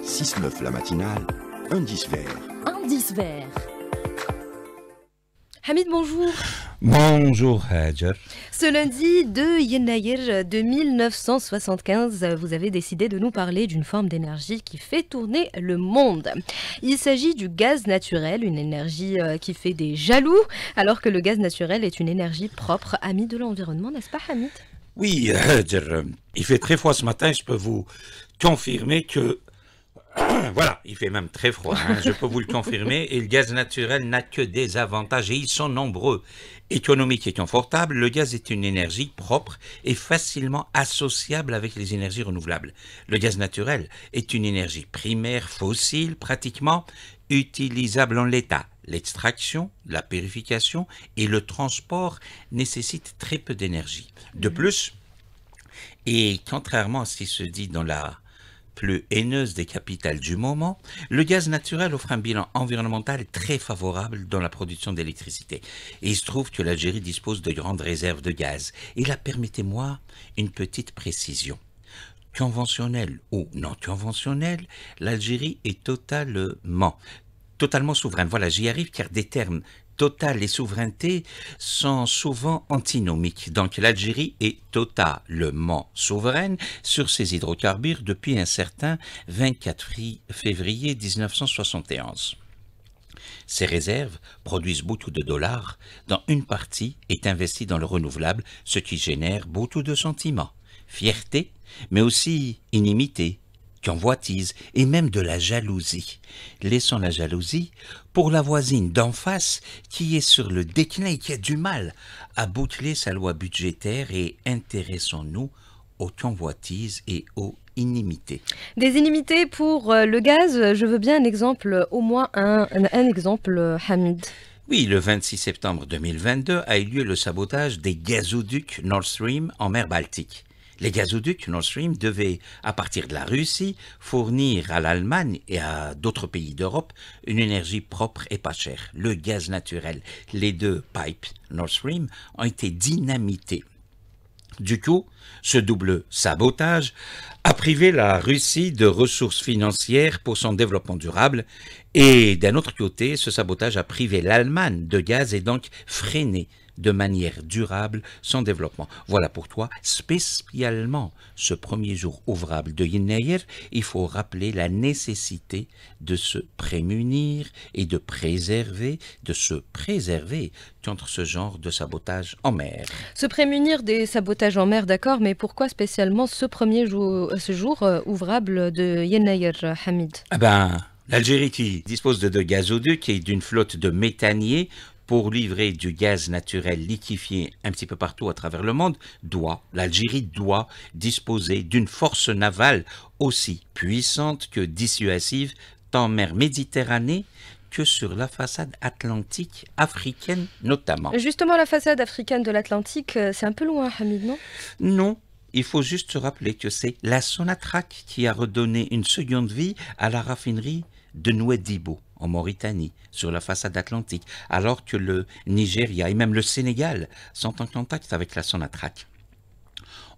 6-9 la matinale, indice vert. Indice vert. Hamid, bonjour. Bonjour Hajar. Ce lundi 2 Yennayer de 1975, vous avez décidé de nous parler d'une forme d'énergie qui fait tourner le monde. Il s'agit du gaz naturel, une énergie qui fait des jaloux, alors que le gaz naturel est une énergie propre, amie de l'environnement, n'est-ce pas Hamid? Oui, Hajar, il fait très froid ce matin, je peux vous confirmer que... Voilà, il fait même très froid, je peux vous le confirmer, et le gaz naturel n'a que des avantages, et ils sont nombreux. Économique et confortable, le gaz est une énergie propre et facilement associable avec les énergies renouvelables. Le gaz naturel est une énergie primaire fossile, pratiquement utilisable en l'état. L'extraction, la purification et le transport nécessitent très peu d'énergie. De plus, et contrairement à ce qui se dit dans la plus haineuse des capitales du moment, le gaz naturel offre un bilan environnemental très favorable dans la production d'électricité. Et il se trouve que l'Algérie dispose de grandes réserves de gaz. Et là, permettez-moi une petite précision. Conventionnelle ou non conventionnelle, l'Algérie est totalement souveraine. Voilà, j'y arrive car des termes total et souveraineté sont souvent antinomiques. Donc l'Algérie est totalement souveraine sur ses hydrocarbures depuis un certain 24 février 1971. Ces réserves produisent beaucoup de dollars, dont une partie est investie dans le renouvelable, ce qui génère beaucoup de sentiments, fierté, mais aussi inimité, convoitise et même de la jalousie. Laissons la jalousie pour la voisine d'en face qui est sur le déclin et qui a du mal à boucler sa loi budgétaire, et intéressons-nous aux convoitises et aux inimités. Des inimités pour le gaz, je veux bien un exemple, au moins un exemple, Hamid. Oui, le 26 septembre 2022 a eu lieu le sabotage des gazoducs Nord Stream en mer Baltique. Les gazoducs Nord Stream devaient, à partir de la Russie, fournir à l'Allemagne et à d'autres pays d'Europe une énergie propre et pas chère, le gaz naturel. Les deux pipes Nord Stream ont été dynamités. Du coup, ce double sabotage a privé la Russie de ressources financières pour son développement durable, et d'un autre côté, ce sabotage a privé l'Allemagne de gaz et donc freiné de manière durable son développement. Voilà pourquoi, spécialement ce premier jour ouvrable de Yennayer, il faut rappeler la nécessité de se prémunir et de se préserver contre ce genre de sabotage en mer. Se prémunir des sabotages en mer, d'accord, mais pourquoi spécialement ce jour ouvrable de Yennayer, Hamid? L'Algérie, qui dispose de deux gazoducs et d'une flotte de méthaniers pour livrer du gaz naturel liquéfié un petit peu partout à travers le monde, l'Algérie doit disposer d'une force navale aussi puissante que dissuasive, tant en mer Méditerranée que sur la façade atlantique africaine notamment. Justement, la façade africaine de l'Atlantique, c'est un peu loin, Hamid, non? Non. Il faut juste se rappeler que c'est la Sonatrach qui a redonné une seconde vie à la raffinerie de Nouadhibou en Mauritanie, sur la façade atlantique, alors que le Nigeria et même le Sénégal sont en contact avec la Sonatrach.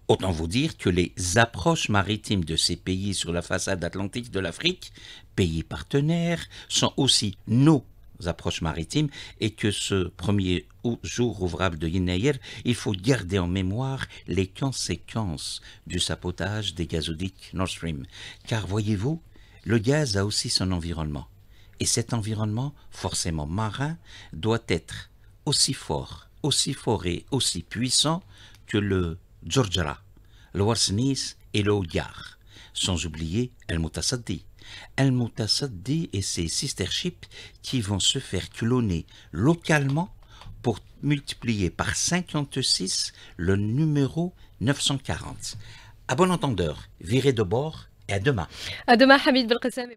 Autant vous dire que les approches maritimes de ces pays sur la façade atlantique de l'Afrique, pays partenaires, sont aussi nos approches maritimes, et que ce premier jour ouvrable de Yennayer, il faut garder en mémoire les conséquences du sabotage des gazoducs Nord Stream. Car voyez-vous, le gaz a aussi son environnement. Et cet environnement, forcément marin, doit être aussi fort et aussi puissant que le Djordjara, le Warsnis et le Oudjar. Sans oublier El Moutasaddi. El Moutasaddi et ses sister ships qui vont se faire cloner localement pour multiplier par 56 le numéro 940. À bon entendeur, virez de bord et à demain. À demain, Hamid Belkacem.